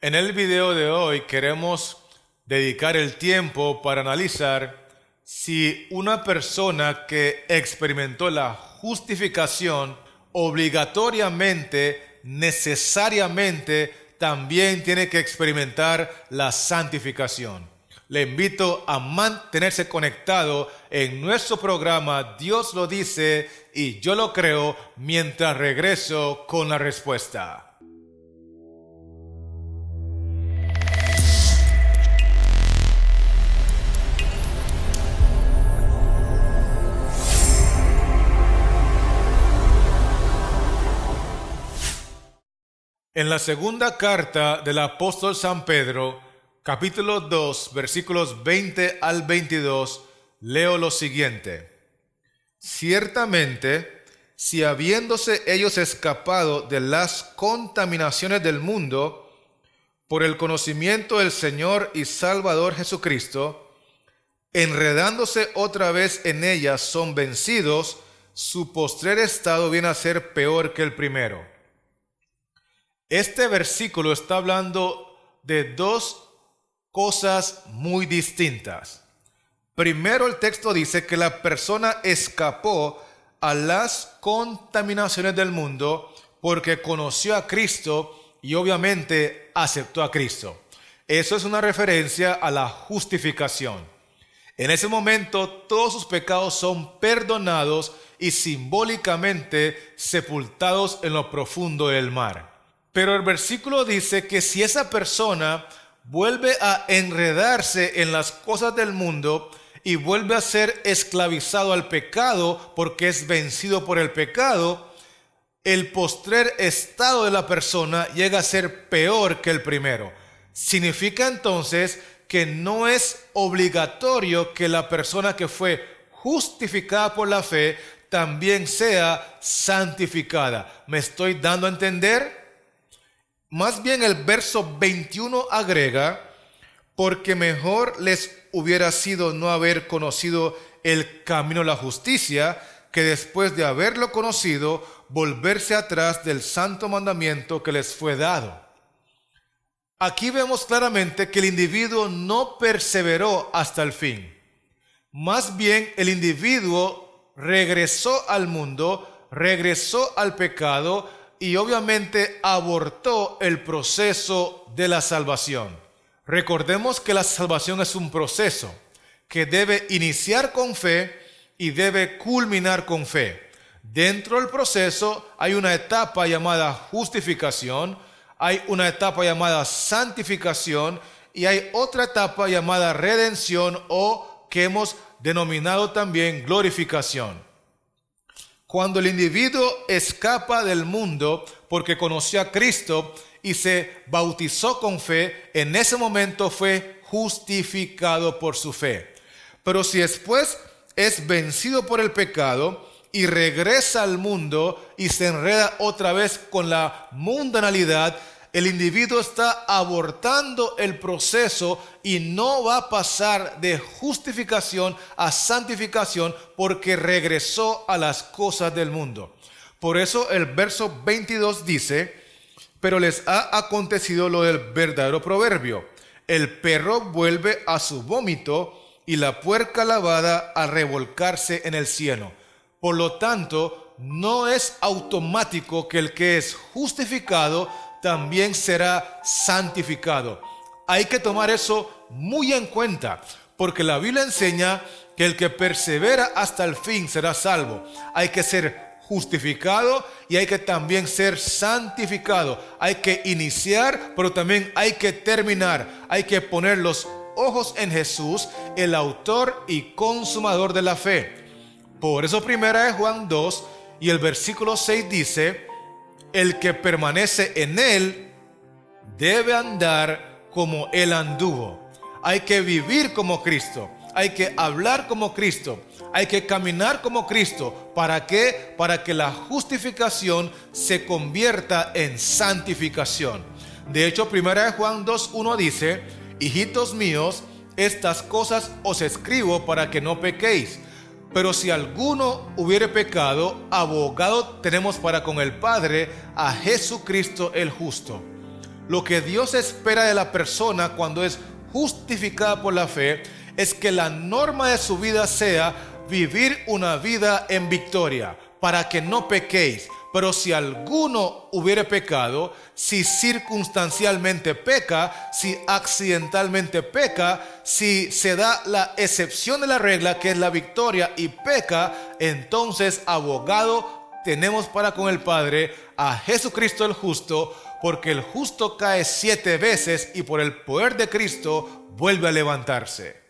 En el video de hoy queremos dedicar el tiempo para analizar si una persona que experimentó la justificación obligatoriamente, necesariamente, también tiene que experimentar la santificación. Le invito a mantenerse conectado en nuestro programa Dios lo dice y yo lo creo mientras regreso con la respuesta. En la segunda carta del apóstol San Pedro, capítulo 2, versículos 20 al 22, leo lo siguiente. Ciertamente, si habiéndose ellos escapado de las contaminaciones del mundo, por el conocimiento del Señor y Salvador Jesucristo, enredándose otra vez en ellas son vencidos, su postrer estado viene a ser peor que el primero. Este versículo está hablando de dos cosas muy distintas. Primero, el texto dice que la persona escapó a las contaminaciones del mundo porque conoció a Cristo y obviamente aceptó a Cristo. Eso es una referencia a la justificación. En ese momento todos sus pecados son perdonados y simbólicamente sepultados en lo profundo del mar. Pero el versículo dice que si esa persona vuelve a enredarse en las cosas del mundo y vuelve a ser esclavizado al pecado porque es vencido por el pecado, el postrer estado de la persona llega a ser peor que el primero. Significa entonces que no es obligatorio que la persona que fue justificada por la fe también sea santificada. ¿Me estoy dando a entender? Más bien el verso 21 agrega, porque mejor les hubiera sido no haber conocido el camino de la justicia, que después de haberlo conocido, volverse atrás del santo mandamiento que les fue dado. Aquí vemos claramente que el individuo no perseveró hasta el fin. Más bien el individuo regresó al mundo, regresó al pecado, y obviamente abortó el proceso de la salvación. Recordemos que la salvación es un proceso que debe iniciar con fe y debe culminar con fe. Dentro del proceso hay una etapa llamada justificación, hay una etapa llamada santificación y hay otra etapa llamada redención o que hemos denominado también glorificación. Cuando el individuo escapa del mundo porque conoció a Cristo y se bautizó con fe, en ese momento fue justificado por su fe. Pero si después es vencido por el pecado y regresa al mundo y se enreda otra vez con la mundanalidad, el individuo está abortando el proceso y no va a pasar de justificación a santificación porque regresó a las cosas del mundo. Por eso el verso 22 dice, pero les ha acontecido lo del verdadero proverbio, el perro vuelve a su vómito y la puerca lavada a revolcarse en el cieno. Por lo tanto, no es automático que el que es justificado también será santificado. Hay que tomar eso muy en cuenta, porque la Biblia enseña que el que persevera hasta el fin será salvo. Hay que ser justificado y hay que también ser santificado. Hay que iniciar, pero también hay que terminar. Hay que poner los ojos en Jesús, el autor y consumador de la fe. Por eso primera de Juan 2 y el versículo 6 dice, el que permanece en él debe andar como él anduvo. Hay que vivir como Cristo, hay que hablar como Cristo, hay que caminar como Cristo. ¿Para qué? Para que la justificación se convierta en santificación. De hecho, primera de Juan 2:1 dice, hijitos míos, estas cosas os escribo para que no pequéis. Pero si alguno hubiere pecado, abogado tenemos para con el Padre, a Jesucristo el justo. Lo que Dios espera de la persona cuando es justificada por la fe es que la norma de su vida sea vivir una vida en victoria, para que no pequéis. Pero si alguno hubiere pecado, si circunstancialmente peca, si accidentalmente peca, si se da la excepción de la regla, que es la victoria, y peca, entonces abogado tenemos para con el Padre a Jesucristo el justo, porque el justo cae 7 veces y por el poder de Cristo vuelve a levantarse.